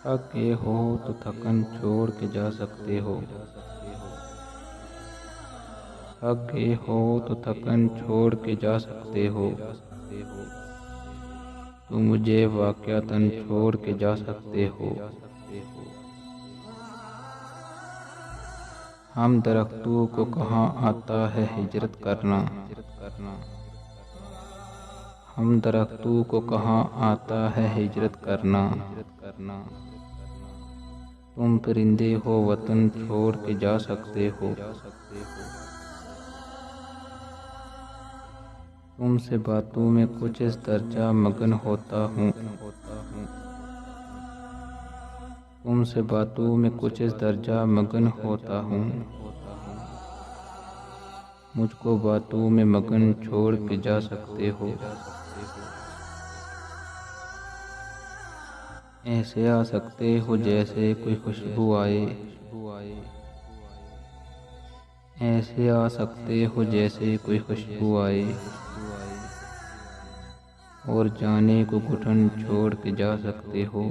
थके हो तो थकन छोड़ के जा सकते हो। थके हो तो थकन छोड़ के जा सकते हो। तुम मुझे वाक़यातन छोड़ के जा सकते हो। हम दरख्तों को कहाँ आता है हिजरत करना। हम दरख्तों को कहाँ आता है हिजरत करना। तुम परिंदे हो वतन छोड़ के जा सकते हो। तुमसे बातों में कुछ इस दर्जा मगन होता हूँ। तुमसे बातों में कुछ इस दर्जा मगन होता हूँ। मुझको बातों में मगन छोड़ के जा सकते हो। ऐसे आ सकते हो जैसे कोई खुशबू आए। ऐसे आ सकते हो जैसे कोई खुशबू आए। और जाने को घुटन छोड़ के जा सकते हो।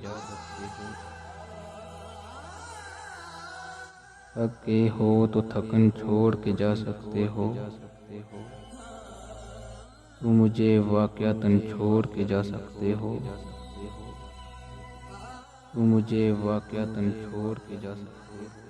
थके हो तो थकन छोड़ के जा सकते हो। तुम मुझे वाक़यातन छोड़ के जा सकते हो। तुम मुझे वाक़यातन छोड़ के जा सकते हो।